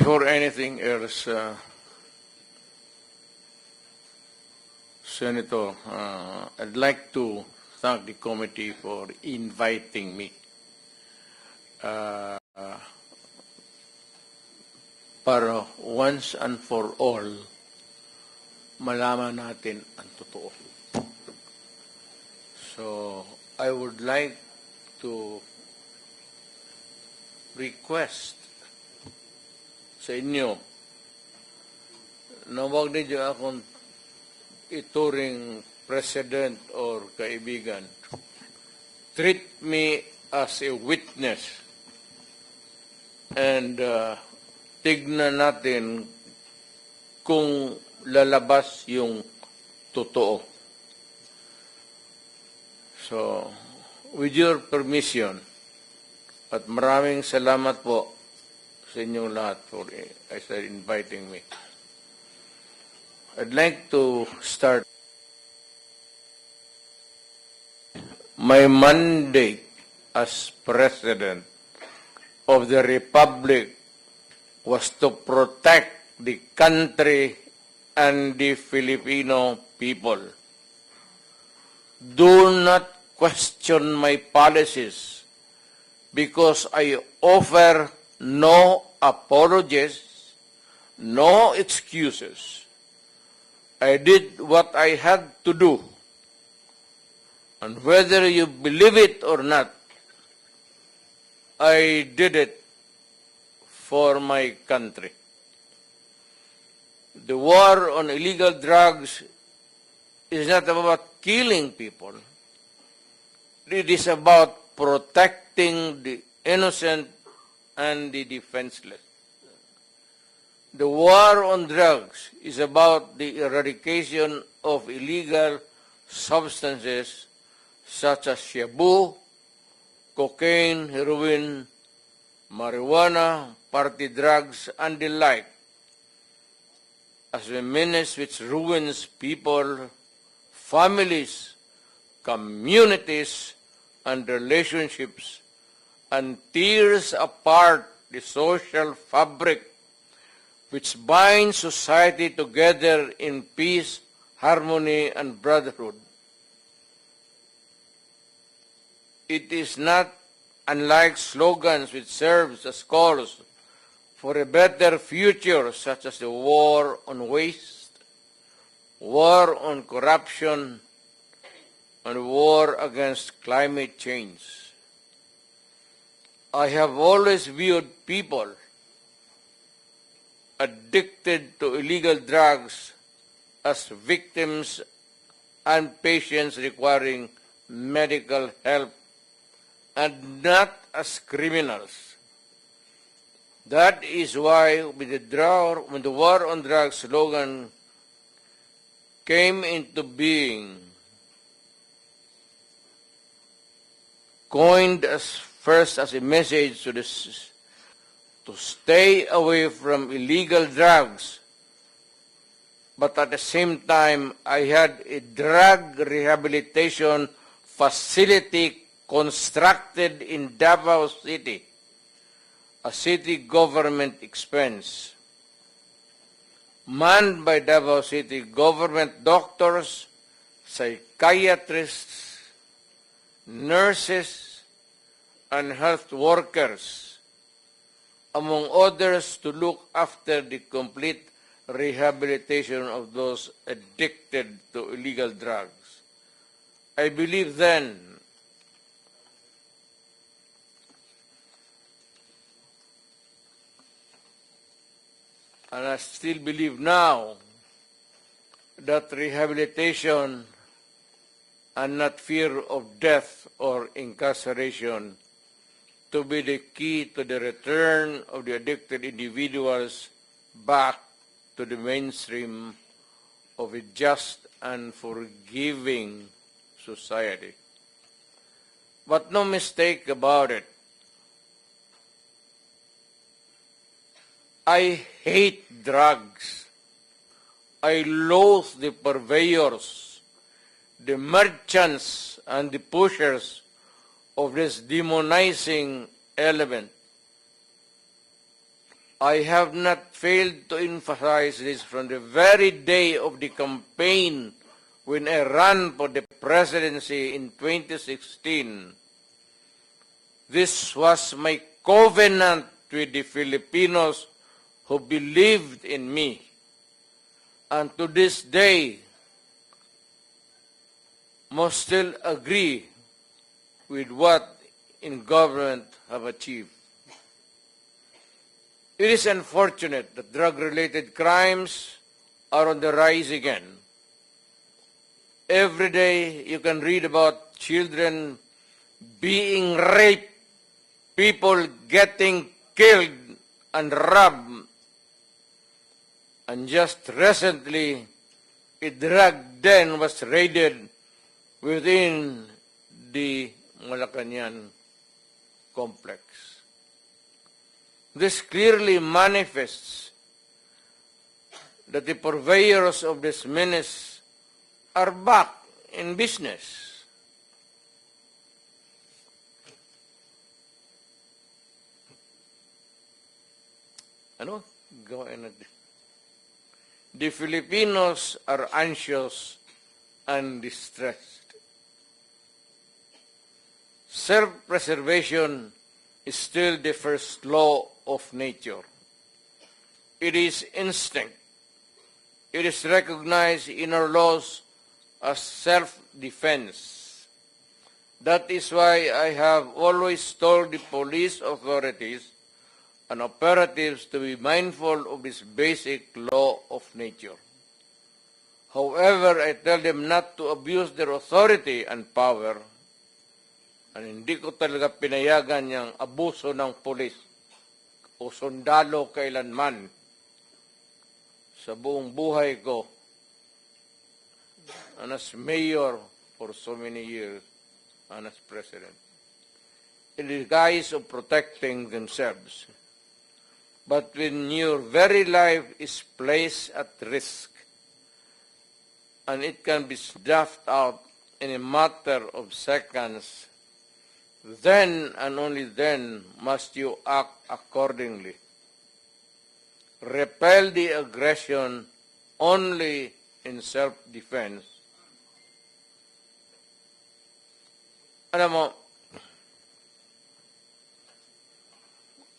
Before anything else, Senator, I'd like to thank the committee for inviting me para once and for all malaman natin ang totoo. So, I would like to request sa inyo na huwag ninyo akong ituring president or kaibigan. Treat me as a witness and tignan natin kung lalabas yung totoo. So, with your permission, at maraming salamat po sa inyong lahat for inviting me. I'd like to start. My mandate as President of the Republic was to protect the country and the Filipino people. Do not question my policies because I offer no apologies, no excuses. I did what I had to do. And whether you believe it or not, I did it for my country. The war on illegal drugs is not about killing people. It is about protecting the innocent and the defenseless. The war on drugs is about the eradication of illegal substances such as shabu, cocaine, heroin, marijuana, party drugs, and the like, as a menace which ruins people, families, communities, and relationships, and tears apart the social fabric which binds society together in peace, harmony, and brotherhood. It is not unlike slogans which serves as calls for a better future, such as the war on waste, war on corruption, and war against climate change. I have always viewed people addicted to illegal drugs as victims and patients requiring medical help and not as criminals. That is why when the war on drugs slogan came into being, coined first as a message to stay away from illegal drugs, but at the same time, I had a drug rehabilitation facility constructed in Davao City, a city government expense, manned by Davao City government doctors, psychiatrists, nurses, and health workers, among others, to look after the complete rehabilitation of those addicted to illegal drugs. I believe then and I still believe now that rehabilitation and not fear of death or incarceration to be the key to the return of the addicted individuals back to the mainstream of a just and forgiving society. But no mistake about it, I hate drugs. I loathe the purveyors, the merchants, and the pushers of this demonizing element. I have not failed to emphasize this from the very day of the campaign when I ran for the presidency in 2016. This was my covenant with the Filipinos who believed in me. And to this day, must still agree with what in government have achieved. It is unfortunate that drug-related crimes are on the rise again. Every day you can read about children being raped, people getting killed and robbed. And just recently, a drug den was raided within the Malacañang complex. This clearly manifests that the purveyors of this menace are back in business. Ano? Gawain natin. The Filipinos are anxious and distressed. Self-preservation is still the first law of nature. It is instinct. It is recognized in our laws as self-defense. That is why I have always told the police authorities and operatives to be mindful of this basic law of nature. However, I tell them not to abuse their authority and power, and hindi ko talaga pinayagan yung abuso ng pulis o sundalo kailanman sa buong buhay ko and as mayor for so many years and as president. In the guise of protecting themselves. But when your very life is placed at risk and it can be snuffed out in a matter of seconds, then and only then must you act accordingly. Repel the aggression only in self-defense. Alam mo,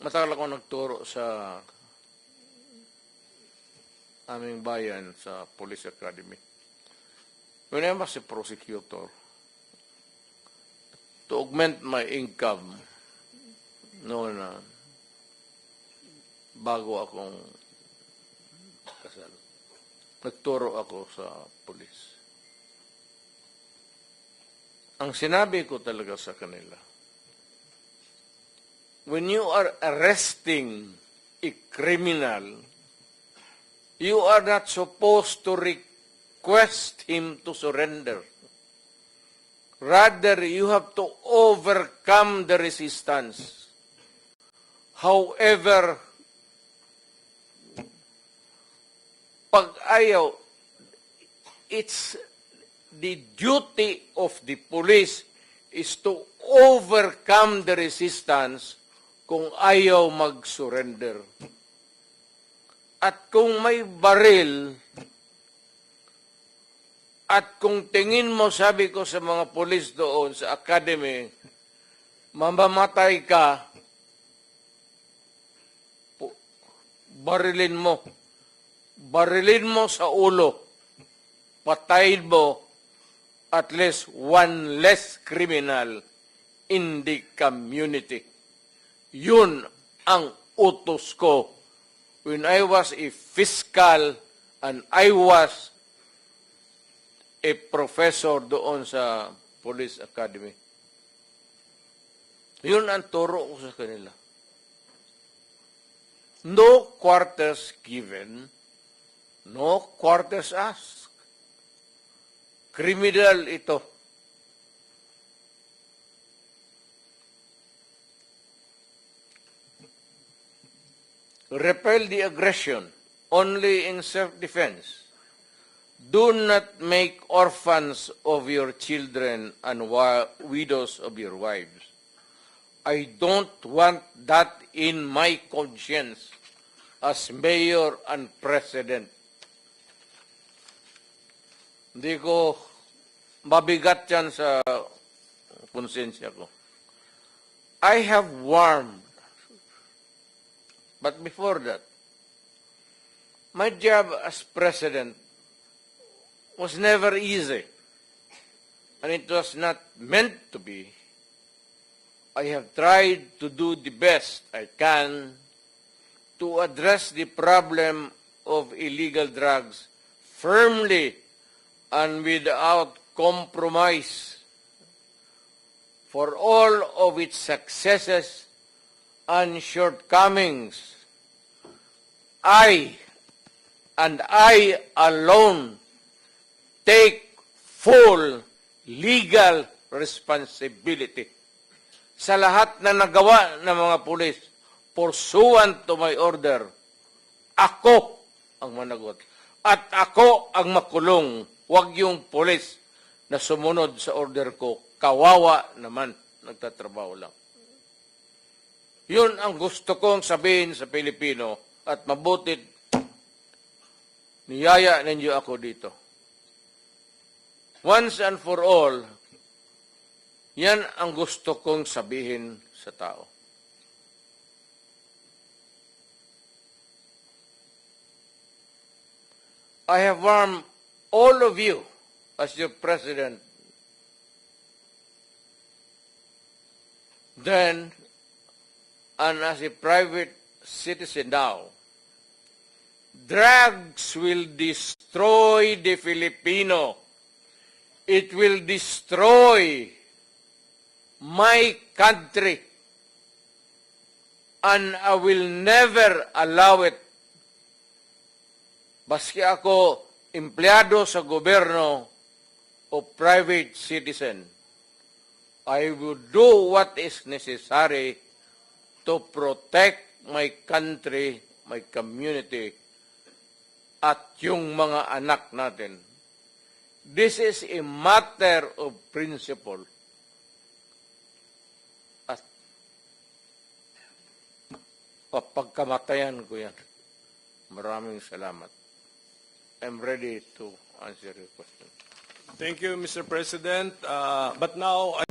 matagal ako nagturo sa aming bayan sa Police Academy. When I was a prosecutor, to augment my income noon na bago akong kasal, nagturo ako sa pulis. Ang sinabi ko talaga sa kanila, when you are arresting a criminal, you are not supposed to request him to surrender. Rather, you have to overcome the resistance. However, pag ayaw, it's the duty of the police is to overcome the resistance kung ayaw mag-surrender. At kung may baril, at kung tingin mo, sabi ko sa mga pulis doon sa academy, mamamatay ka, barilin mo. Barilin mo sa ulo. Patayin mo at least one less criminal in the community. Yun ang utos ko when I was a fiscal and I was a professor doon sa Police Academy. Yun ang turo ko sa kanila. No quarters given, no quarters asked. Criminal ito. Repel the aggression only in self-defense. Do not make orphans of your children and widows of your wives. I don't want that in my conscience. as mayor and president. Hindi ko mabigat yan sa konsensya ko. I have warmed. But before that, my job as president was never easy. And it was not meant to be. I have tried to do the best I can to address the problem of illegal drugs firmly and without compromise. For all of its successes and shortcomings, I and I alone take full legal responsibility sa lahat na nagawa ng mga pulis pursuant to my order. Ako ang managot. At ako ang makulong. Huwag yung pulis na sumunod sa order ko. Kawawa naman. Nagtatrabaho lang. Yun ang gusto kong sabihin sa Pilipino at mabutit niyaya ninyo ako dito. Once and for all, yan ang gusto kong sabihin sa tao. I have warned all of you as your president then and as a private citizen now. Drugs will destroy the Filipino. It will destroy my country, and I will never allow it. Baski ako empleyado sa gobyerno o private citizen, I will do what is necessary to protect my country, my community, at yung mga anak natin. This is a matter of principle. At papagkamatayan ko yan. Maraming salamat. I'm ready to answer your question. Thank you, Mr. President. But now,